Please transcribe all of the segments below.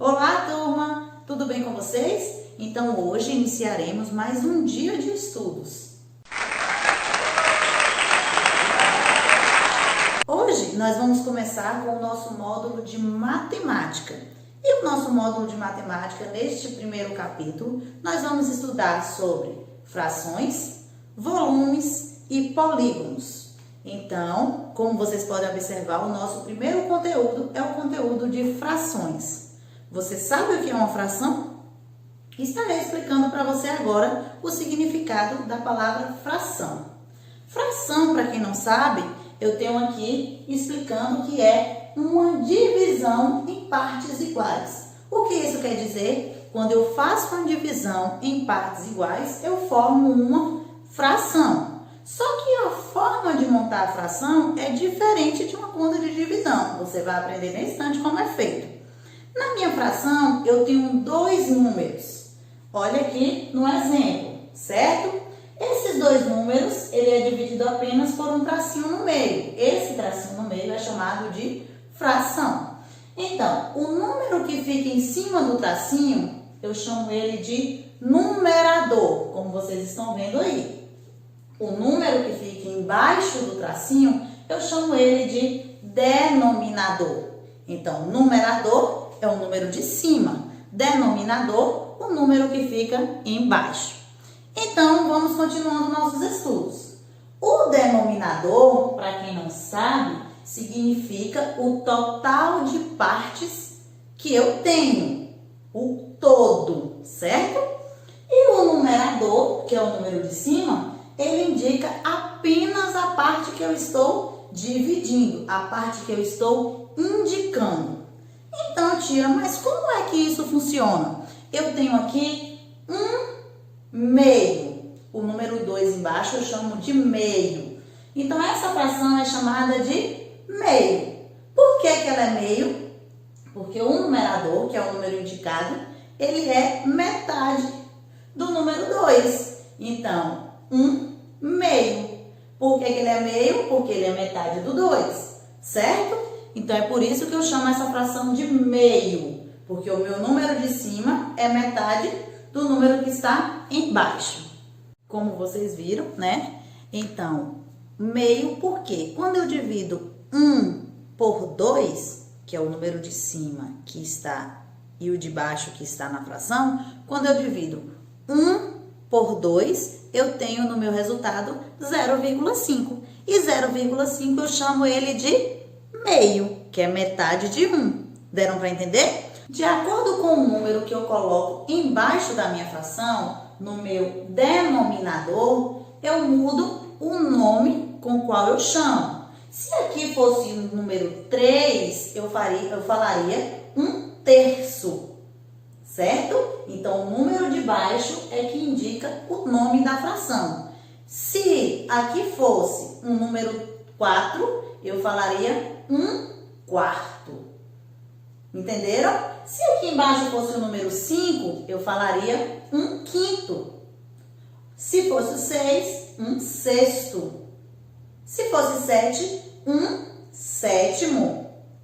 Olá, turma! Tudo bem com vocês? Então, hoje iniciaremos mais um dia de estudos. Hoje, nós vamos começar com o nosso módulo de matemática. E o nosso módulo de matemática, neste primeiro capítulo, nós vamos estudar sobre frações, volumes e polígonos. Então, como vocês podem observar, o nosso primeiro conteúdo é o conteúdo de frações. Você sabe o que é uma fração? Estarei explicando para você agora o significado da palavra fração. Fração, para quem não sabe, eu tenho aqui explicando que é uma divisão em partes iguais. O que isso quer dizer? Quando eu faço uma divisão em partes iguais, eu formo uma fração. Só que a forma de montar a fração é diferente de uma conta de divisão. Você vai aprender nesse instante como é feito. Na minha fração, eu tenho dois números. Olha aqui no exemplo, certo? Esses dois números, ele é dividido apenas por um tracinho no meio. Esse tracinho no meio é chamado de fração. Então, o número que fica em cima do tracinho, eu chamo ele de numerador, como vocês estão vendo aí. O número que fica embaixo do tracinho, eu chamo ele de denominador. Então, numerador é o número de cima, denominador, o número que fica embaixo. Então, vamos continuando nossos estudos. O denominador, para quem não sabe, significa o total de partes que eu tenho, o todo, certo? E o numerador, que é o número de cima, ele indica apenas a parte que eu estou dividindo, a parte que eu estou indicando. Então, tia, mas como é que isso funciona? Eu tenho aqui um meio. O número 2 embaixo eu chamo de meio. Então, essa fração é chamada de meio. Por que ela é meio? Porque o numerador, que é o número indicado, ele é metade do número 2. Então, um meio. Por que ele é meio? Porque ele é metade do 2, certo? Então, é por isso que eu chamo essa fração de meio, porque o meu número de cima é metade do número que está embaixo. Como vocês viram, né? Então, meio por quê? Quando eu divido 1 por 2, que é o número de cima que está e o de baixo que está na fração, quando eu divido 1 por 2, eu tenho no meu resultado 0,5. E 0,5 eu chamo ele de meio, que é metade de 1. Deram para entender? De acordo com o número que eu coloco embaixo da minha fração, no meu denominador, eu mudo o nome com o qual eu chamo. Se aqui fosse o número 3, eu falaria 1/3, certo? Então, o número de baixo é que indica o nome da fração. Se aqui fosse um número 4, eu falaria 1/4. Entenderam? Se aqui embaixo fosse o número 5, eu falaria 1/5. Se fosse o 6, 1/6. Se fosse 7, 1/7.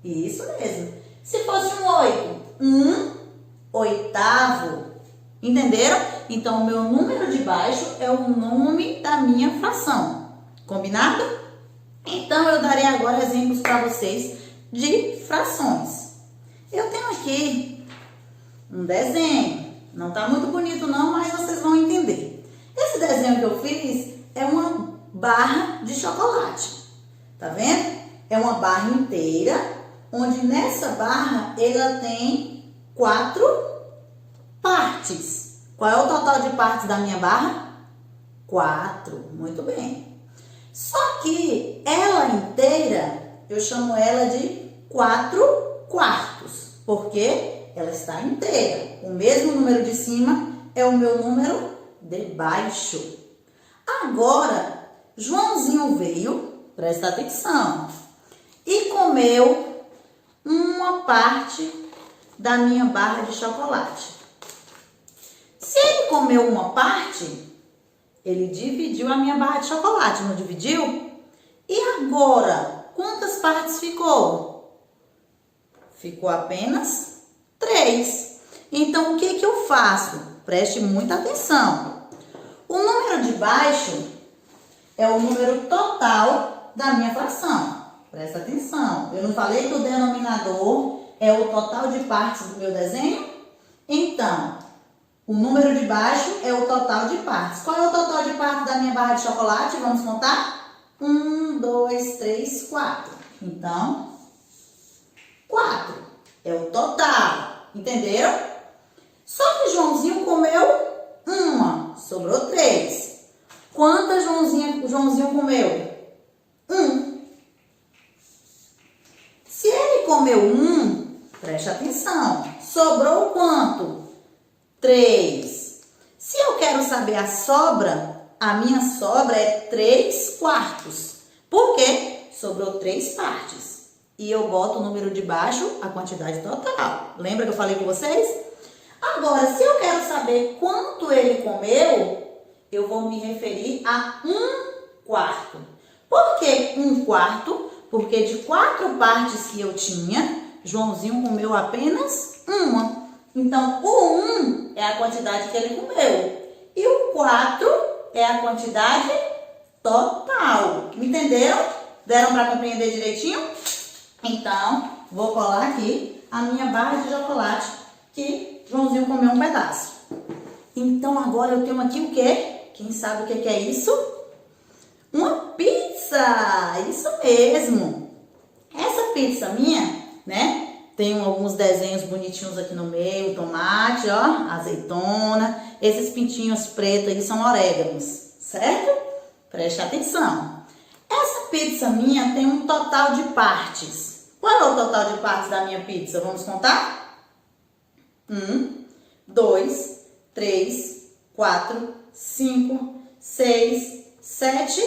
Isso mesmo. Se fosse um 8, 1/8. Entenderam? Então, o meu número de baixo é o nome da minha fração. Combinado? Então, eu darei agora exemplos para vocês de frações. Eu tenho aqui um desenho. Não está muito bonito não, mas vocês vão entender. Esse desenho que eu fiz é uma barra de chocolate. Tá vendo? É uma barra inteira, onde nessa barra ela tem 4 partes. Qual é o total de partes da minha barra? 4. Muito bem. Só que ela inteira, eu chamo ela de 4/4. Porque ela está inteira. O mesmo número de cima é o meu número de baixo. Agora, Joãozinho veio, presta atenção, e comeu uma parte da minha barra de chocolate. Se ele comeu uma parte, ele dividiu a minha barra de chocolate, não dividiu? E agora, quantas partes ficou? Ficou apenas 3. 3. Então, o que que eu faço? Preste muita atenção. O número de baixo é o número total da minha fração. Presta atenção. Eu não falei que o denominador é o total de partes do meu desenho? Então, o número de baixo é o total de partes. Qual é o total de partes da minha barra de chocolate? Vamos contar? 1, 2, 3, 4. Então, 4 é o total. Entenderam? Só que Joãozinho comeu uma, sobrou 3. Quantas Joãozinho comeu? 1. Se ele comeu 1, preste atenção, sobrou quanto? 3. Se eu quero saber a sobra, a minha sobra é 3 quartos. Por quê? Sobrou 3 partes. E eu boto o número de baixo, a quantidade total. Lembra que eu falei com vocês? Agora, se eu quero saber quanto ele comeu, eu vou me referir a 1 quarto. Por que 1 quarto? Porque de 4 partes que eu tinha, Joãozinho comeu apenas uma. Então, o 1 é a quantidade que ele comeu. E o 4 é a quantidade total. Entenderam? Deram para compreender direitinho? Então, vou colar aqui a minha barra de chocolate que Joãozinho comeu um pedaço. Então, agora eu tenho aqui o quê? Quem sabe o que é isso? Uma pizza! Isso mesmo! Essa pizza minha, né? Tem alguns desenhos bonitinhos aqui no meio, tomate, ó, azeitona. Esses pintinhos pretos aí são orégãos, certo? Preste atenção. Essa pizza minha tem um total de partes. Qual é o total de partes da minha pizza? Vamos contar? 1, 2, 3, 4, 5, 6, 7,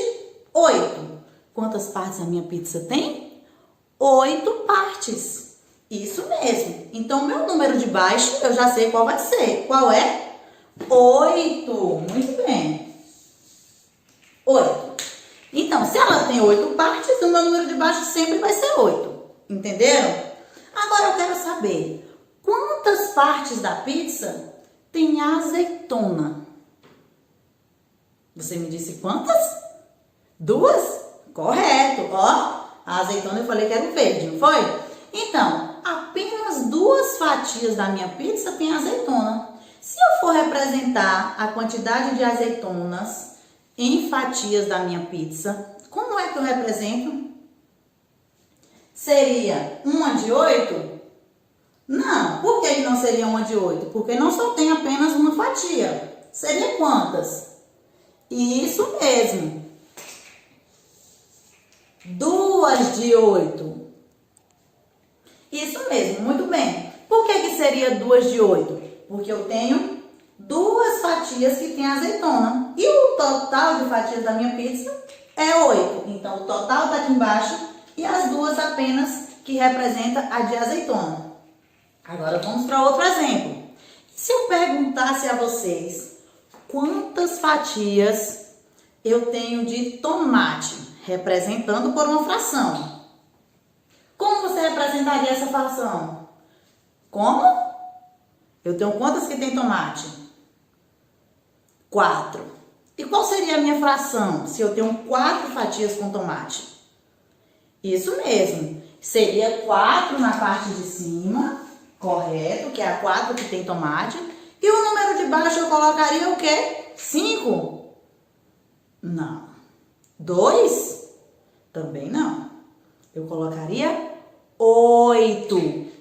8. Quantas partes a minha pizza tem? 8 partes. Isso mesmo. Então, meu número de baixo, eu já sei qual vai ser. Qual é? 8. Muito bem. 8. Então, se ela tem 8 partes, o meu número de baixo sempre vai ser 8. Entenderam? Agora eu quero saber quantas partes da pizza tem azeitona. Você me disse quantas? 2? Correto. Ó, a azeitona eu falei que era o verde, não foi? Então, apenas 2 fatias da minha pizza tem azeitona. Se eu for representar a quantidade de azeitonas em fatias da minha pizza, como é que eu represento? Seria uma de 8? Não. Por que não seria uma de 8? Porque não só tem apenas uma fatia. Seria quantas? Isso mesmo. 2 de 8. Isso mesmo, muito bem. Por que seria 2 de 8? Porque eu tenho 2 fatias que tem azeitona. E o total de fatias da minha pizza é 8. Então, o total está aqui embaixo e as 2 apenas que representa a de azeitona. Agora, vamos para outro exemplo. Se eu perguntasse a vocês quantas fatias eu tenho de tomate, representando por uma fração, como você representaria essa fração? Como? Eu tenho quantas que tem tomate? 4. E qual seria a minha fração se eu tenho 4 fatias com tomate? Isso mesmo. Seria 4 na parte de cima, correto, que é a 4 que tem tomate. E o número de baixo eu colocaria o quê? 5? Não. 2? Também não. Eu colocaria 8,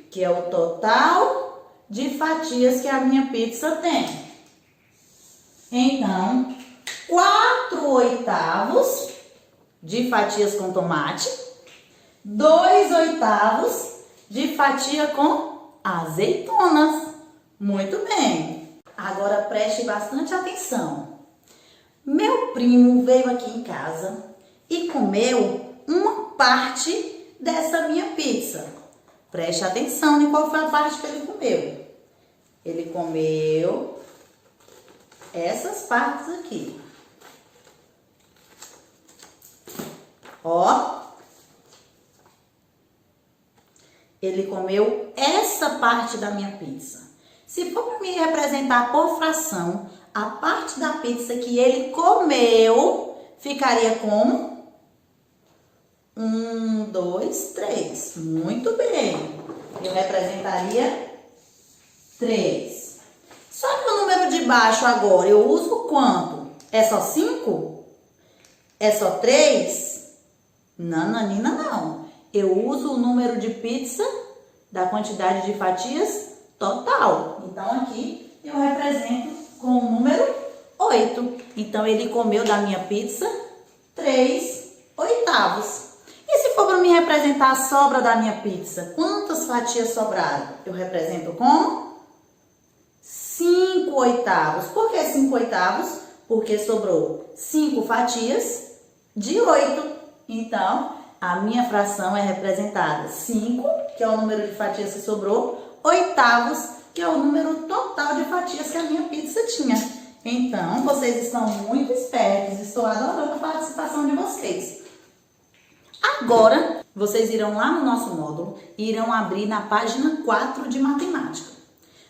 que é o total de fatias que a minha pizza tem. Então, 4/8 de fatias com tomate, 2/8 de fatia com azeitonas. Muito bem. Agora preste bastante atenção. Meu primo veio aqui em casa e comeu uma parte dessa minha pizza. Preste atenção em qual foi a parte que ele comeu. Ele comeu essas partes aqui. Ó. Ele comeu essa parte da minha pizza. Se for para me representar por fração, a parte da pizza que ele comeu ficaria como 1, 2, 3. Muito bem. Eu representaria 3. Só que o número de baixo agora eu uso quanto? É só 5? É só 3? Nananina, não. Eu uso o número de pizza da quantidade de fatias total. Então, aqui eu represento com o número 8. Então, ele comeu da minha pizza 3/8. E se for para me representar a sobra da minha pizza, quantas fatias sobraram? Eu represento com 5/8. Por que 5/8? Porque sobrou 5 fatias de 8. Então, a minha fração é representada 5, que é o número de fatias que sobrou, 8, que é o número total de fatias que a minha pizza tinha. Então, vocês estão muito espertos, estou adorando a participação de vocês. Agora, vocês irão lá no nosso módulo e irão abrir na página 4 de matemática.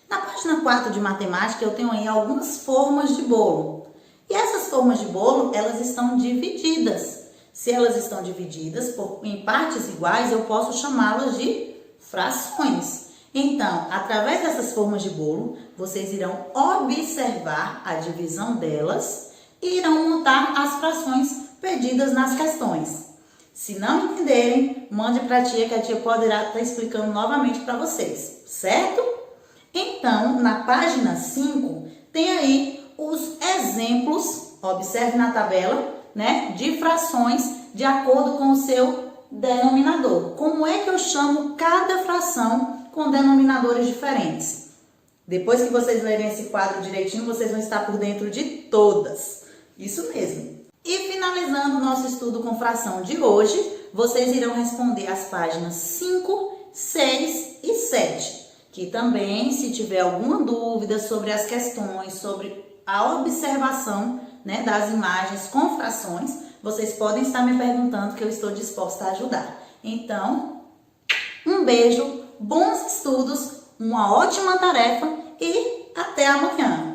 Na página 4 de matemática, eu tenho aí algumas formas de bolo. E essas formas de bolo, elas estão divididas. Se elas estão divididas em partes iguais, eu posso chamá-las de frações. Então, através dessas formas de bolo, vocês irão observar a divisão delas e irão montar as frações pedidas nas questões. Se não entenderem, mande para a tia, que a tia poderá estar explicando novamente para vocês, certo? Então, na página 5, tem aí os exemplos, observe na tabela, né, de frações de acordo com o seu denominador. Como é que eu chamo cada fração com denominadores diferentes? Depois que vocês lerem esse quadro direitinho, vocês vão estar por dentro de todas. Isso mesmo. E finalizando o nosso estudo com fração de hoje, vocês irão responder as páginas 5, 6 e 7. Que também, se tiver alguma dúvida sobre as questões, sobre a observação, né, das imagens com frações, vocês podem estar me perguntando, que eu estou disposta a ajudar. Então, um beijo, bons estudos, uma ótima tarefa e até amanhã!